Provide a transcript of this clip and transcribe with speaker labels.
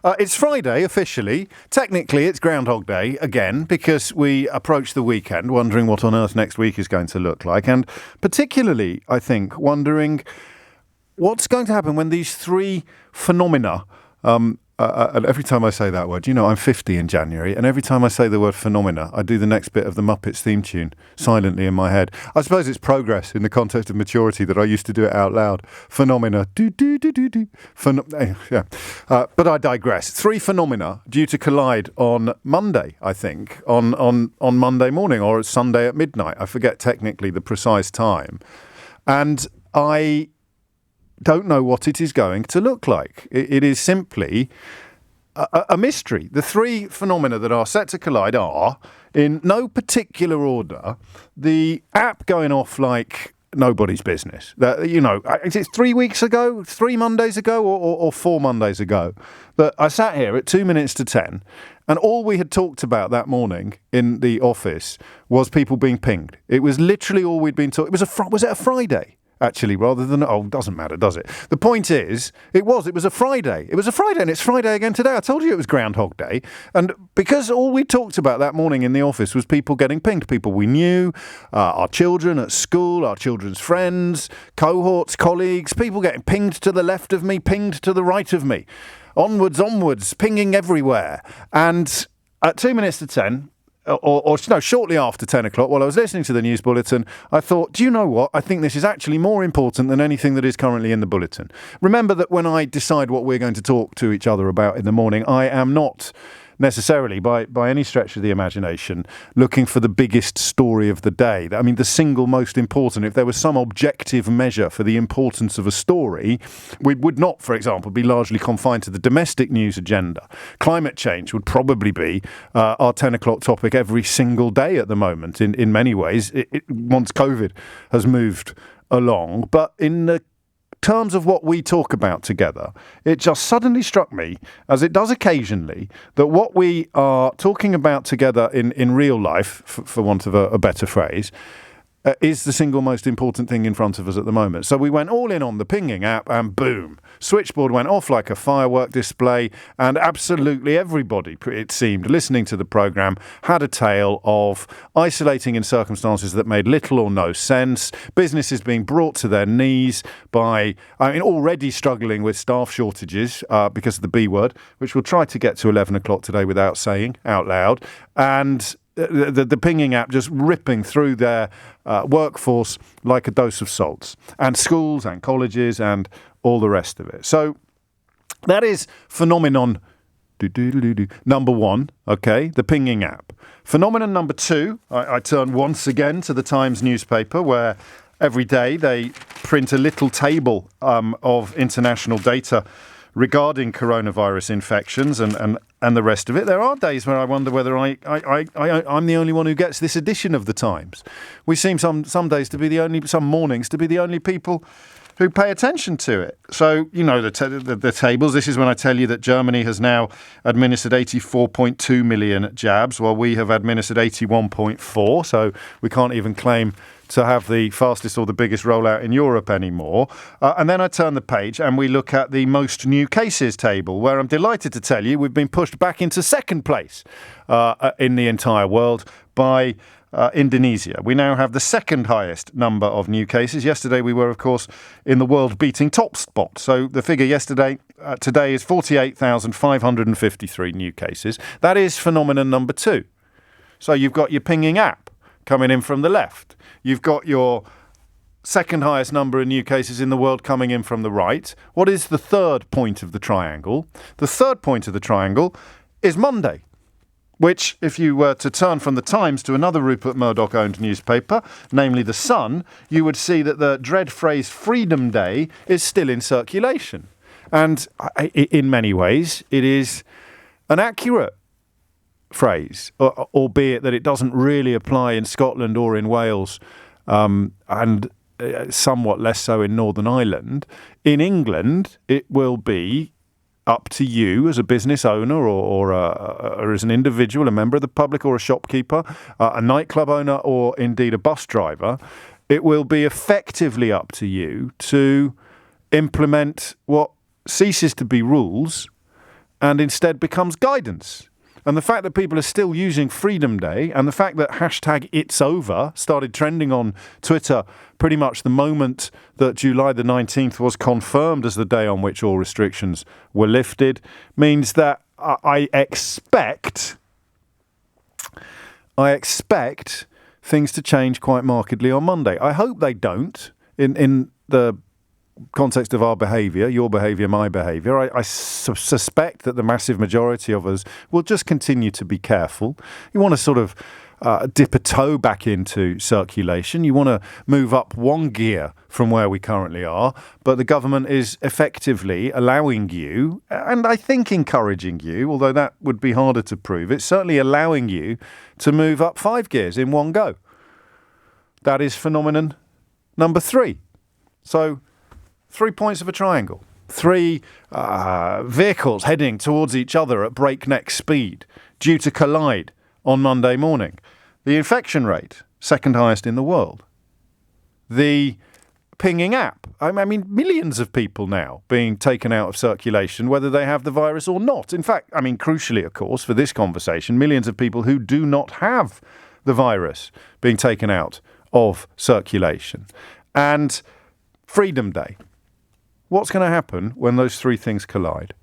Speaker 1: It's Friday, officially. Technically, it's Groundhog Day again, because we approach the weekend wondering what on earth next week is going to look like. And particularly, I think, wondering what's going to happen when these three phenomena, and every time I say that word, I'm 50 in January, and every time I say the word phenomena, I do the next bit of the Muppets theme tune silently in my head. I suppose it's progress in the context of maturity that I used to do it out loud. Phenomena. But I digress. Three phenomena due to collide on Monday, I think, on Monday morning or Sunday at midnight. I forget technically the precise time. And I don't know what it is going to look like. It is simply a mystery. The three phenomena that are set to collide are, in no particular order, the app going off like nobody's business. Is it 3 weeks ago, 3 Mondays ago, or 4 Mondays ago, that I sat here at 2 minutes to 10, and all we had talked about that morning in the office was people being pinged. It was literally all we'd been talking. Was it a Friday? Actually, rather than, doesn't matter, does it? The point is, it was a Friday. It was a Friday, and it's Friday again today. I told you it was Groundhog Day. And because all we talked about that morning in the office was people getting pinged, people we knew, our children at school, our children's friends, cohorts, colleagues, people getting pinged to the left of me, pinged to the right of me. Onwards, pinging everywhere. And at 2 minutes to 10... shortly after 10 o'clock, while I was listening to the news bulletin, I thought, do you know what? I think this is actually more important than anything that is currently in the bulletin. Remember that when I decide what we're going to talk to each other about in the morning, I am not necessarily, by any stretch of the imagination, looking for the biggest story of the day. I mean, the single most important. If there was some objective measure for the importance of a story, we would not, for example, be largely confined to the domestic news agenda. Climate change would probably be our 10 o'clock topic every single day at the moment, in many ways, once COVID has moved along. But in the terms of what we talk about together, it just suddenly struck me, as it does occasionally, that what we are talking about together in real life, for want of a better phrase, is the single most important thing in front of us at the moment. So we went all in on the pinging app, and boom, switchboard went off like a firework display, and absolutely everybody, it seemed, listening to the programme, had a tale of isolating in circumstances that made little or no sense, businesses being brought to their knees by, already struggling with staff shortages because of the B word, which we'll try to get to 11 o'clock today without saying out loud, and the pinging app just ripping through their workforce like a dose of salts, and schools and colleges and all the rest of it. So that is phenomenon number one, okay, the pinging app. Phenomenon number two, I turn once again to the Times newspaper, where every day they print a little table of international data regarding coronavirus infections and the rest of it. There are days where I wonder whether I'm the only one who gets this edition of the Times. We seem some days to be some mornings to be the only people who pay attention to it. So, the tables. This is when I tell you that Germany has now administered 84.2 million jabs, while we have administered 81.4. So we can't even claim to have the fastest or the biggest rollout in Europe anymore. And then I turn the page and we look at the most new cases table, where I'm delighted to tell you we've been pushed back into second place in the entire world by Indonesia. We now have the second highest number of new cases. Yesterday we were, of course, in the world-beating top spot. So the figure today is 48,553 new cases. That is phenomenon number two. So you've got your pinging app coming in from the left. You've got your second highest number of new cases in the world coming in from the right. What is the third point of the triangle? The third point of the triangle is Monday, which, if you were to turn from the Times to another Rupert Murdoch-owned newspaper, namely The Sun, you would see that the dread phrase Freedom Day is still in circulation. And in many ways, it is an accurate phrase, albeit that it doesn't really apply in Scotland or in Wales, and somewhat less so in Northern Ireland. In England, it will be up to you as a business owner or as an individual, a member of the public or a shopkeeper, a nightclub owner or indeed a bus driver. It will be effectively up to you to implement what ceases to be rules and instead becomes guidance. And the fact that people are still using Freedom Day and the fact that hashtag It's Over started trending on Twitter pretty much the moment that July the 19th was confirmed as the day on which all restrictions were lifted means that I expect things to change quite markedly on Monday. I hope they don't in the context of our behaviour, your behaviour, my behaviour. I suspect that the massive majority of us will just continue to be careful. You want to sort of dip a toe back into circulation. You want to move up one gear from where we currently are, but the government is effectively allowing you, and I think encouraging you, although that would be harder to prove, it's certainly allowing you to move up 5 gears in one go. That is phenomenon number 3. So 3 points of a triangle, 3 vehicles heading towards each other at breakneck speed, due to collide on Monday morning. The infection rate, second highest in the world. The pinging app, I mean, millions of people now being taken out of circulation, whether they have the virus or not. In fact, I mean, crucially, of course, for this conversation, millions of people who do not have the virus being taken out of circulation. And Freedom Day. What's going to happen when those 3 things collide?